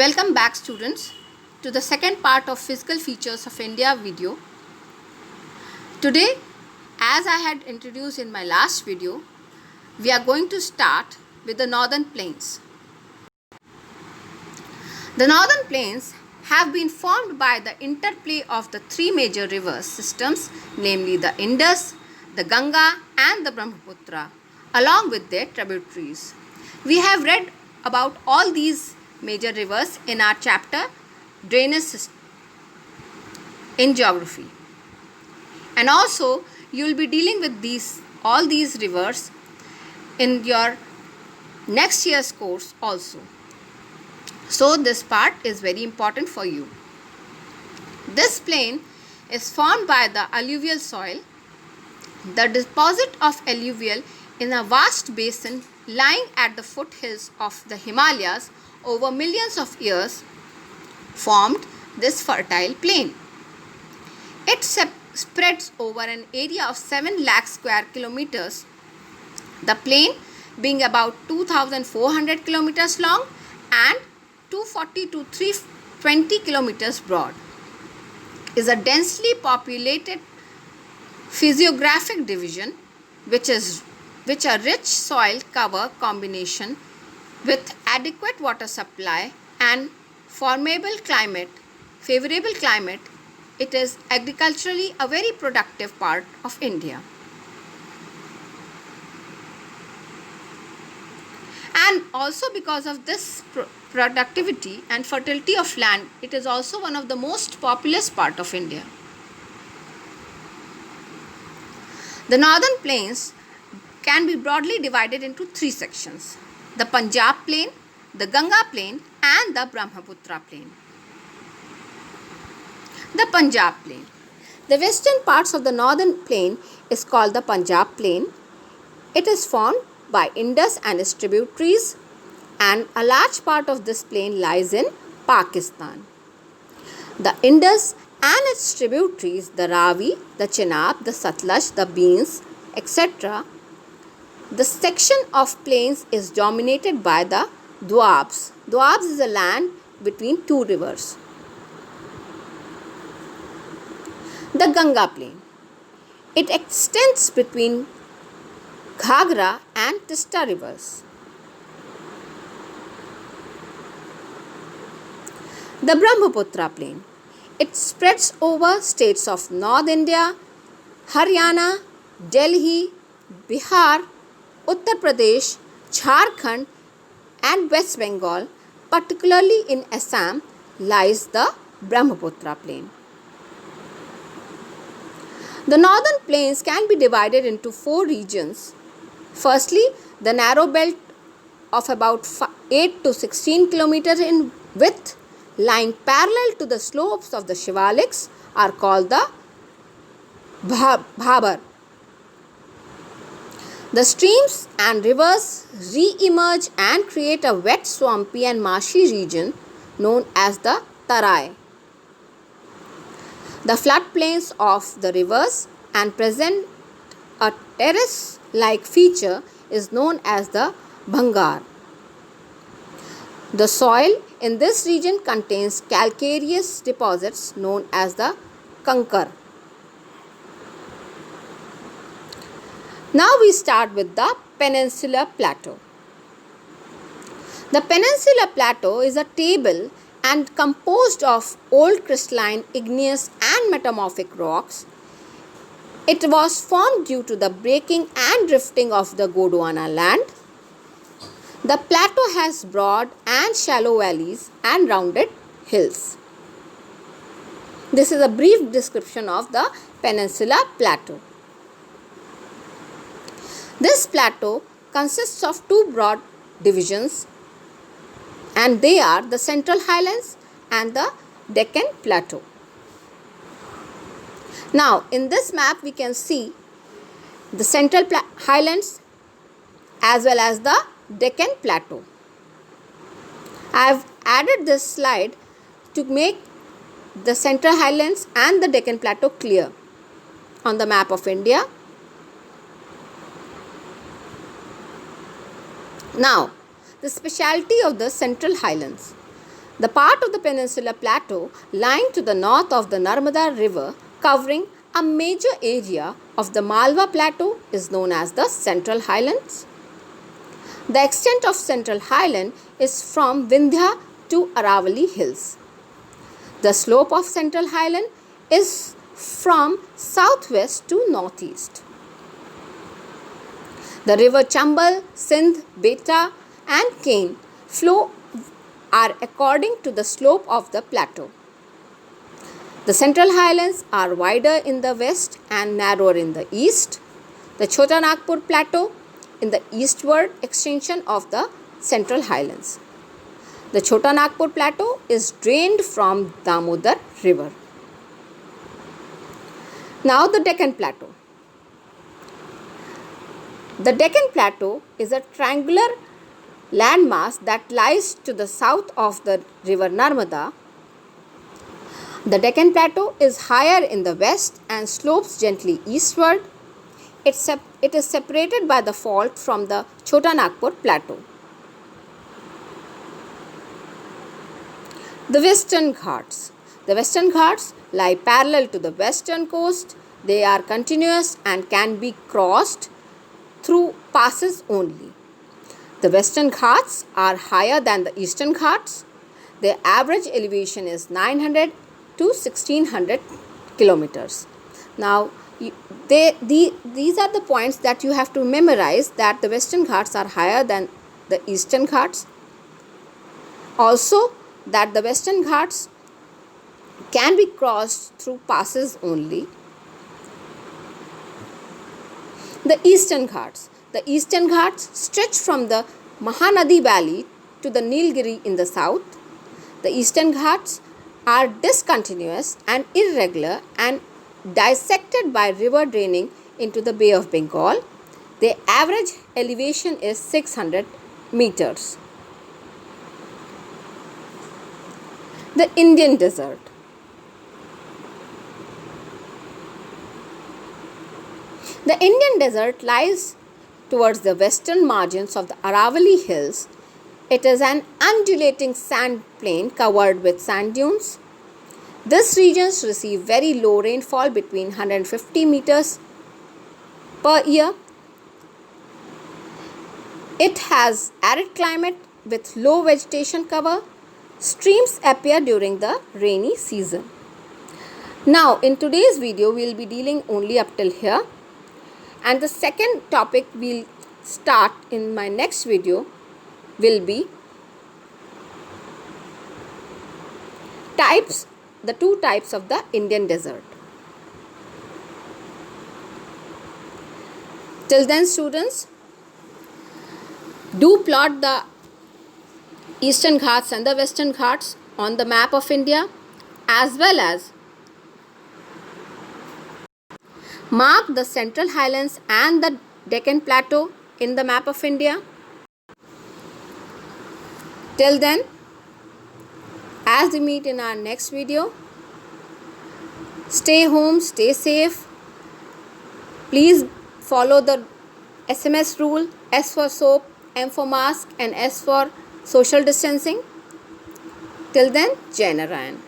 Welcome back students to the second part of Physical Features of India video. Today, as I had introduced in my last video, we are going to start with the northern plains. The northern plains have been formed by the interplay of the three major river systems, namely the Indus, the Ganga and the Brahmaputra, along with their tributaries. We have read about all these major rivers in our chapter Drainage System in Geography. And also you will be dealing with all these rivers in your next year's course also. So this part is very important for you. This plain is formed by the alluvial soil, the deposit of alluvial in a vast basin lying at the foothills of the Himalayas over millions of years formed this fertile plain. It spreads over an area of 7 lakh square kilometers. The plain being about 2,400 kilometers long and 240 to 320 kilometers broad, is a densely populated physiographic division which a rich soil cover combination with adequate water supply and favorable climate, it is agriculturally a very productive part of India. And also because of this productivity and fertility of land, it is also one of the most populous part of India. The northern plains can be broadly divided into three sections: the Punjab plain, the Ganga plain and the Brahmaputra plain. The Punjab plain. The western parts of the northern plain is called the Punjab plain. It is formed by Indus and its tributaries, and a large part of this plain lies in Pakistan. The Indus and its tributaries, the Ravi, the Chenab, the Satluj, the Beans, etc. The section of plains is dominated by the Doabs. Doabs is a land between two rivers. The Ganga plain. It extends between Ghagra and Tista rivers. The Brahmaputra plain. It spreads over states of North India, Haryana, Delhi, Bihar, Uttar Pradesh, Jharkhand and West Bengal. Particularly in Assam lies the Brahmaputra plain. The northern plains can be divided into four regions. Firstly, the narrow belt of about 8 to 16 kilometers in width, lying parallel to the slopes of the Shivaliks, are called the Bhabar. The streams and rivers re-emerge and create a wet, swampy and marshy region known as the Tarai. The floodplains of the rivers and present a terrace-like feature is known as the Bhangar. The soil in this region contains calcareous deposits known as the Kankar. Now we start with the Peninsular Plateau. The Peninsular Plateau is a table and composed of old crystalline, igneous and metamorphic rocks. It was formed due to the breaking and drifting of the Gondwana land. The plateau has broad and shallow valleys and rounded hills. This is a brief description of the Peninsular Plateau. This plateau consists of two broad divisions, and they are the Central Highlands and the Deccan Plateau. Now, in this map we can see the Central Highlands as well as the Deccan Plateau. I have added this slide to make the Central Highlands and the Deccan Plateau clear on the map of India. Now, the specialty of the Central Highlands. The part of the peninsular plateau lying to the north of the Narmada River, covering a major area of the Malwa Plateau, is known as the Central Highlands. The extent of Central Highland is from Vindhya to Aravalli Hills. The slope of Central Highland is from southwest to northeast. The river Chambal, Sindh, Beta and Kain flow are according to the slope of the plateau. The Central Highlands are wider in the west and narrower in the east. The Chota Nagpur Plateau in the eastward extension of the Central Highlands. The Chota Nagpur Plateau is drained from Damodar River. Now the Deccan Plateau. The Deccan Plateau is a triangular landmass that lies to the south of the river Narmada. The Deccan Plateau is higher in the west and slopes gently eastward. It is separated by the fault from the Chota Nagpur Plateau. The Western Ghats. The Western Ghats lie parallel to the western coast. They are continuous and can be crossed through passes only. The Western Ghats are higher than the Eastern Ghats. Their average elevation is 900 to 1600 kilometers. Now, these are the points that you have to memorize, that the Western Ghats are higher than the Eastern Ghats. Also, that the Western Ghats can be crossed through passes only. The Eastern Ghats. The Eastern Ghats stretch from the Mahanadi Valley to the Nilgiri in the south. The Eastern Ghats are discontinuous and irregular and dissected by river draining into the Bay of Bengal. Their average elevation is 600 meters. The Indian Desert. The Indian Desert lies towards the western margins of the Aravalli Hills. It is an undulating sand plain covered with sand dunes. These regions receive very low rainfall between 150 meters per year. It has arid climate with low vegetation cover. Streams appear during the rainy season. Now, in today's video, we will be dealing only up till here. And the second topic we'll start in my next video will be the two types of the Indian desert. Till then, students, do plot the Eastern Ghats and the Western Ghats on the map of India, as well as mark the Central Highlands and the Deccan Plateau in the map of India. Till then, as we meet in our next video, stay home, stay safe. Please follow the SMS rule: S for soap, M for mask and S for social distancing. Till then, Jai Narayan.